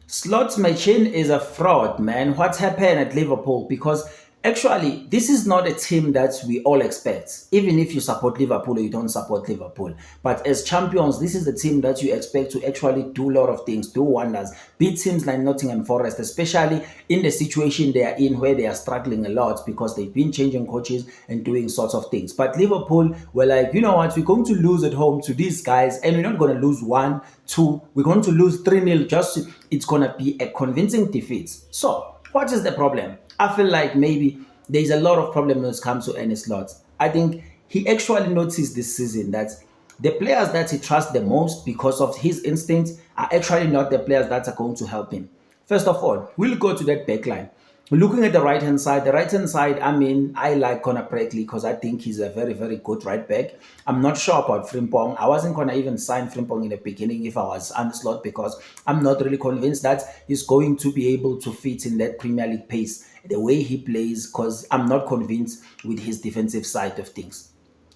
Slots machine is a fraud, man. What's happened at Liverpool? Because actually, this is not a team that we all expect. Even if you support Liverpool or you don't support Liverpool. But as champions, this is the team that you expect to actually do a lot of things, do wonders, beat teams like Nottingham Forest, especially in the situation they are in where they are struggling a lot because they've been changing coaches and doing sorts of things. But Liverpool were like, you know what, we're going to lose at home to these guys and we're not going to lose 1-2. We're going to lose 3-0. Just it's going to be a convincing defeat. So what is the problem? I feel like maybe there's a lot of problem when it comes to Ernest Lott. I think he actually noticed this season that the players that he trusts the most because of his instincts are actually not the players that are going to help him. First of all, we'll go to that back line. Looking at the right hand side, I mean, I like Conor Bradley because I think he's a very, very good right back. I'm not sure about Frimpong. I wasn't going to even sign Frimpong in the beginning if I was Anslot because I'm not really convinced that he's going to be able to fit in that Premier League pace the way he plays because I'm not convinced with his defensive side of things.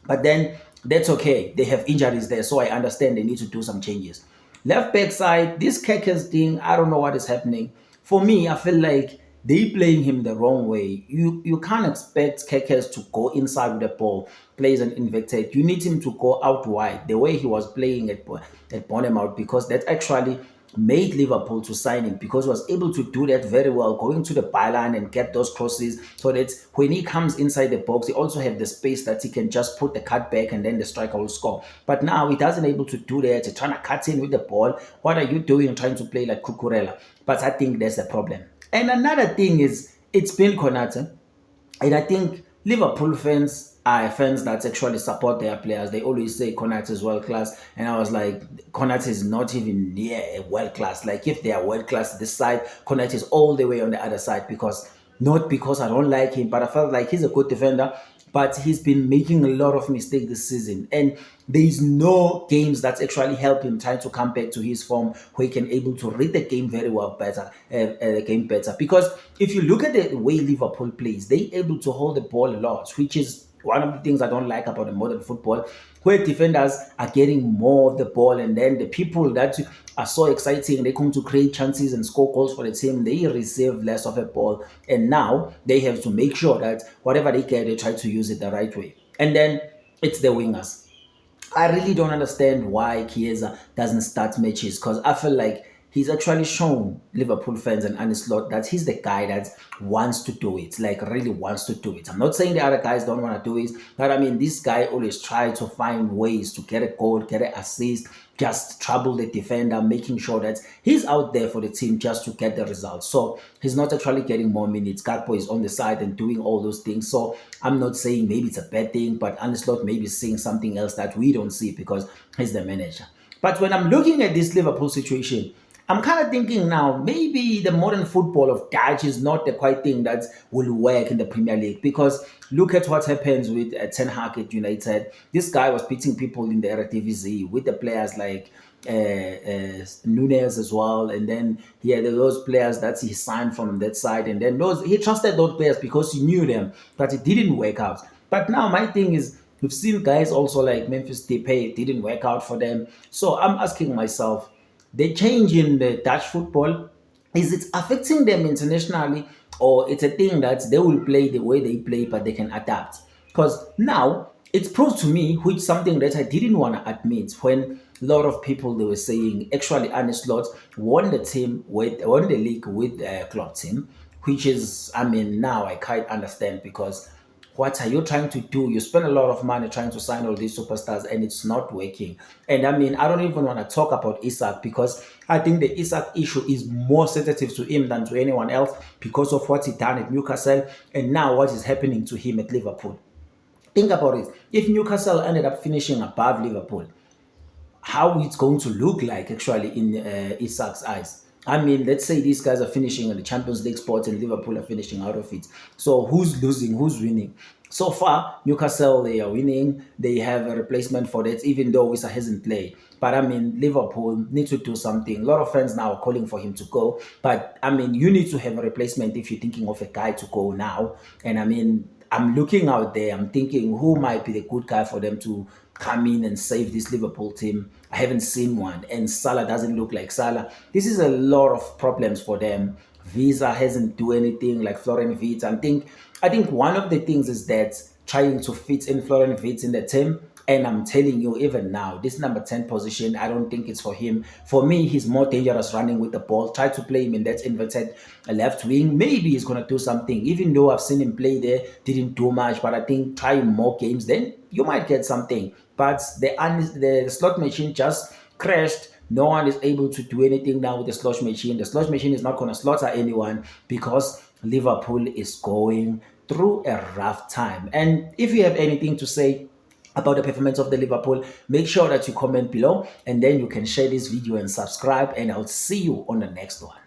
But then that's okay. They have injuries there, so I understand they need to do some changes. Left back side, this Kekes thing, I don't know what is happening. For me, I feel like they playing him the wrong way. You can't expect Kekes to go inside with the ball, plays an inverted. You need him to go out wide, the way he was playing at Bournemouth, because that actually made Liverpool to sign him because he was able to do that very well, going to the byline and get those crosses so that when he comes inside the box, he also have the space that he can just put the cut back and then the striker will score. But now he doesn't able to do that. He's trying to cut in with the ball. What are you doing trying to play like Cucurella? But I think that's the problem. And another thing is it's been Konate. And I think Liverpool fans are fans that actually support their players. They always say Konate is world class. And I was like, Konate is not even near a world class. Like if they are world class this side, Konate is all the way on the other side because not because I don't like him, but I felt like he's a good defender. But he's been making a lot of mistakes this season. And there is no games that actually help him trying to come back to his form where he can able to read the game very well better, the game better. Because if you look at the way Liverpool plays, they able to hold the ball a lot, which is one of the things I don't like about the modern football, where defenders are getting more of the ball, and then the people that are so exciting, they come to create chances and score goals for the team, they receive less of a ball, and now they have to make sure that whatever they get, they try to use it the right way. And then it's the wingers. I really don't understand why Chiesa doesn't start matches because I feel like he's actually shown Liverpool fans and Arne Slot that he's the guy that wants to do it, like really wants to do it. I'm not saying the other guys don't want to do it, but I mean, this guy always tries to find ways to get a goal, get an assist, just trouble the defender, making sure that he's out there for the team just to get the results. So he's not actually getting more minutes. Gakpo is on the side and doing all those things. So I'm not saying maybe it's a bad thing, but Anslot maybe seeing something else that we don't see because he's the manager. But when I'm looking at this Liverpool situation, I'm kind of thinking now maybe the modern football of Dutch is not the quite thing that will work in the Premier League because look at what happens with Ten Hag at United. This guy was beating people in the Eredivisie with the players like Nunes as well, and then he had those players that he signed from that side, and then those he trusted those players because he knew them, but it didn't work out. But now my thing is, we've seen guys also like Memphis Depay, it didn't work out for them. So I'm asking myself, the change in the Dutch football, is it affecting them internationally, or it's a thing that they will play the way they play, but they can adapt? Because now it's proved to me, which something that I didn't want to admit when a lot of people they were saying actually Arne Slot won the league with the club team, which is I mean now I can't understand because what are you trying to do? You spend a lot of money trying to sign all these superstars and it's not working. And I mean, I don't even want to talk about Isak because I think the Isak issue is more sensitive to him than to anyone else because of what he done at Newcastle and now what is happening to him at Liverpool. Think about it. If Newcastle ended up finishing above Liverpool, how it's going to look like actually in Isak's eyes. I mean, let's say these guys are finishing in the Champions League spot and Liverpool are finishing out of it. So who's losing? Who's winning? So far, Newcastle they are winning. They have a replacement for that, even though Wissa hasn't played. But I mean, Liverpool need to do something. A lot of fans now are calling for him to go. But I mean, you need to have a replacement if you're thinking of a guy to go now. And I mean, I'm looking out there. I'm thinking who might be the good guy for them to come in and save this Liverpool team. I haven't seen one, and Salah doesn't look like Salah. This is a lot of problems for them. Visa hasn't do anything like Florian Wirtz. I think one of the things is that trying to fit in Florian Wirtz in the team. And I'm telling you, even now, this number 10 position, I don't think it's for him. For me, he's more dangerous running with the ball. Try to play him in that inverted left wing. Maybe he's going to do something. Even though I've seen him play there, didn't do much. But I think try more games, then you might get something. But the slot machine just crashed. No one is able to do anything now with the slot machine. The slot machine is not going to slaughter anyone because Liverpool is going through a rough time. And if you have anything to say about the performance of the Liverpool, make sure that you comment below, and then you can share this video and subscribe, and I'll see you on the next one.